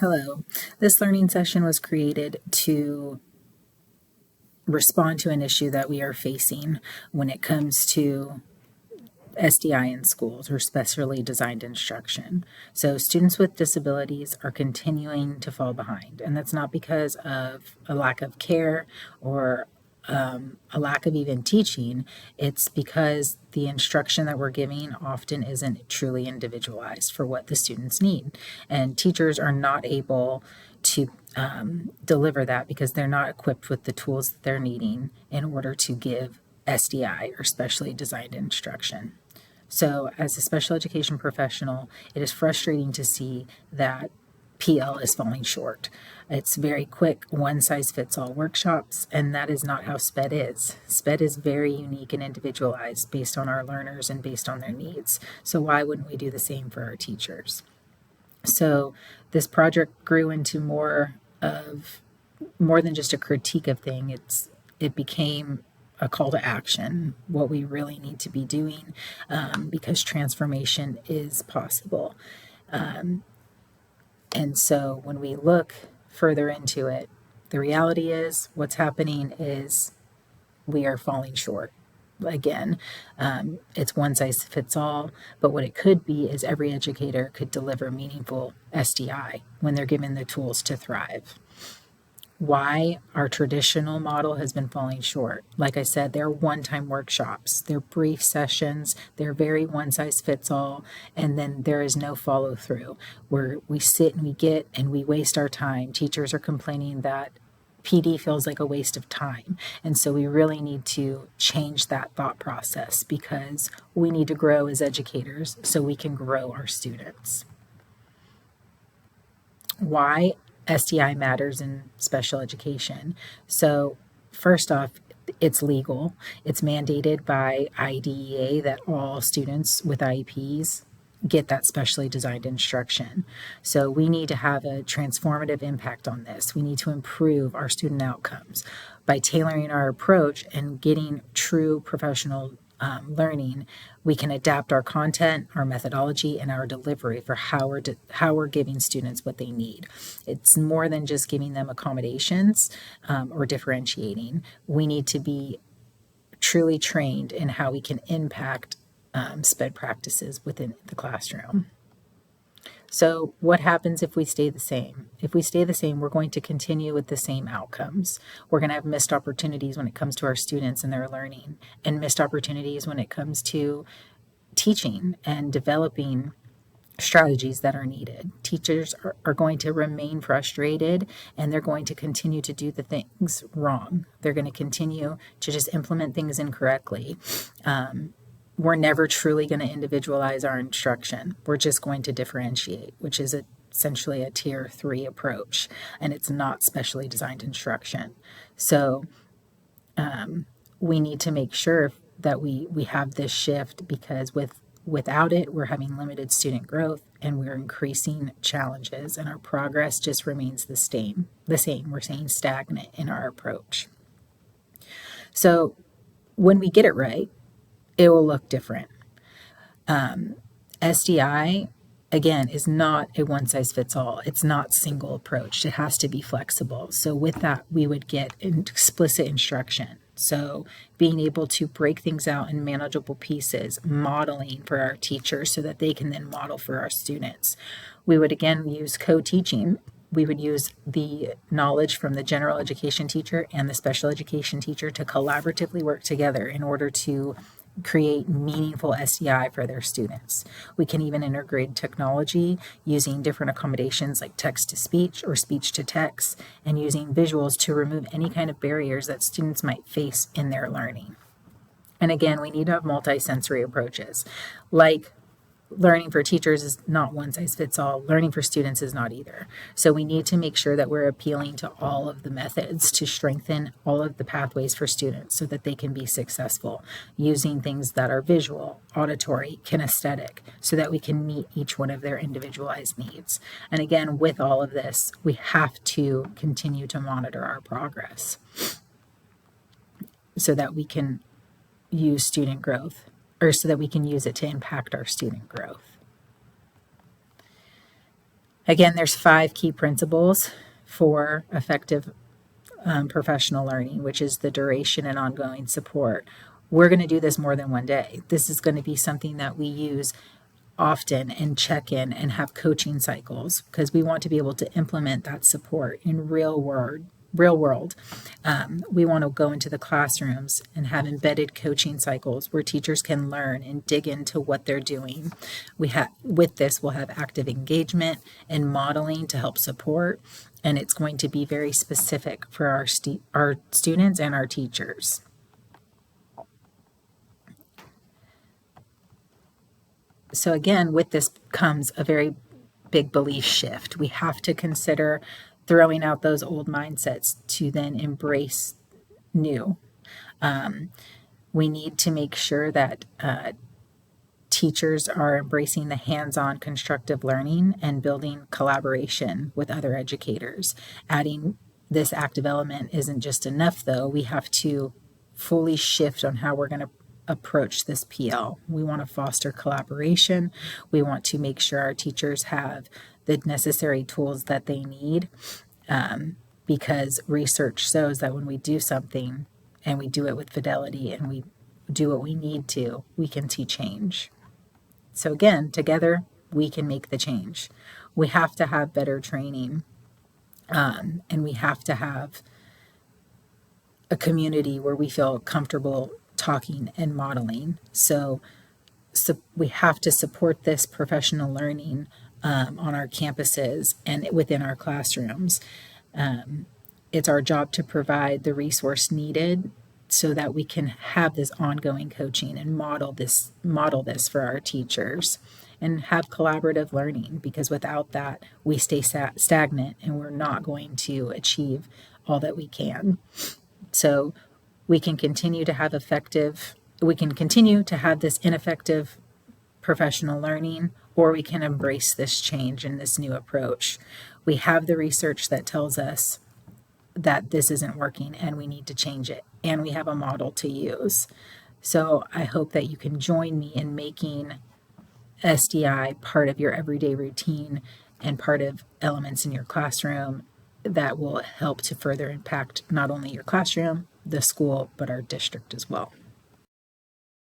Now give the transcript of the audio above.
Hello. This learning session was created to respond to an issue that we are facing when it comes to SDI in schools, or specially designed instruction. So students with disabilities are continuing to fall behind, and that's not because of a lack of care or a lack of even teaching. It's because the instruction that we're giving often isn't truly individualized for what the students need, and teachers are not able to deliver that because they're not equipped with the tools that they're needing in order to give SDI, or specially designed instruction. So as a special education professional, it is frustrating to see that PL is falling short. It's very quick, one-size-fits-all workshops, and that is not how SPED is. SPED is very unique and individualized based on our learners and based on their needs. So why wouldn't we do the same for our teachers? So this project grew into more than just a critique of things. It became a call to action, what we really need to be doing, because transformation is possible. And so when we look further into it, the reality is what's happening is we are falling short. Again, it's one size fits all, but what it could be is every educator could deliver meaningful SDI when they're given the tools to thrive. Why our traditional model has been falling short. Like I said, they're one-time workshops, they're brief sessions, they're very one-size-fits-all, and then there is no follow-through where we sit and we get and we waste our time. Teachers are complaining that PD feels like a waste of time, and so we really need to change that thought process because we need to grow as educators so we can grow our students. Why SDI matters in special education. So first off, it's legal. It's mandated by IDEA that all students with IEPs get that specially designed instruction. So we need to have a transformative impact on this. We need to improve our student outcomes by tailoring our approach and getting true professional learning. We can adapt our content, our methodology, and our delivery for how we're giving students what they need. It's more than just giving them accommodations or differentiating. We need to be truly trained in how we can impact SPED practices within the classroom. So what happens if we stay the same? If we stay the same, we're going to continue with the same outcomes. We're going to have missed opportunities when it comes to our students and their learning, and missed opportunities when it comes to teaching and developing strategies that are needed. Teachers are going to remain frustrated, and they're going to continue to do the things wrong. They're going to continue to just implement things incorrectly. We're never truly going to individualize our instruction. We're just going to differentiate, which is essentially a tier 3 approach, and it's not specially designed instruction. So we need to make sure that we have this shift, because without it, we're having limited student growth and we're increasing challenges, and our progress just remains the same. We're staying stagnant in our approach. So when we get it right, it will look different. SDI, again, is not a one-size-fits-all. It's not single approach. It has to be flexible. So with that, we would get explicit instruction. So being able to break things out in manageable pieces, modeling for our teachers so that they can then model for our students. We would again use co-teaching. We would use the knowledge from the general education teacher and the special education teacher to collaboratively work together in order to create meaningful SDI for their students. We can even integrate technology using different accommodations like text-to-speech or speech-to-text, and using visuals to remove any kind of barriers that students might face in their learning. And again, we need to have multi-sensory approaches. Like learning for teachers is not one size fits all. Learning for students is not either. So we need to make sure that we're appealing to all of the methods to strengthen all of the pathways for students so that they can be successful, using things that are visual, auditory, kinesthetic, so that we can meet each one of their individualized needs. And again, with all of this, we have to continue to monitor our progress so that we can use student growth, so that we can use it to impact our student growth. Again, there's 5 key principles for effective professional learning, which is the duration and ongoing support. We're going to do this more than one day. This is going to be something that we use often and check in and have coaching cycles because we want to be able to implement that support in real world. We want to go into the classrooms and have embedded coaching cycles where teachers can learn and dig into what they're doing. With this, we'll have active engagement and modeling to help support, and it's going to be very specific for our students and our teachers. So again, with this comes a very big belief shift. We have to consider throwing out those old mindsets to then embrace new. We need to make sure that teachers are embracing the hands-on constructive learning and building collaboration with other educators. Adding this active element isn't just enough, though. We have to fully shift on how we're going to approach this PL. We want to foster collaboration. We want to make sure our teachers have the necessary tools that they need, because research shows that when we do something and we do it with fidelity and we do what we need to, we can see change. So again, together we can make the change. We have to have better training, and we have to have a community where we feel comfortable talking and modeling. So we have to support this professional learning on our campuses and within our classrooms. It's our job to provide the resource needed so that we can have this ongoing coaching and model this for our teachers and have collaborative learning, because without that we stay stagnant and we're not going to achieve all that we can. So we can continue to have this ineffective professional learning, or we can embrace this change and this new approach. We have the research that tells us that this isn't working and we need to change it, and we have a model to use. So I hope that you can join me in making SDI part of your everyday routine and part of elements in your classroom that will help to further impact not only your classroom, the school, but our district as well.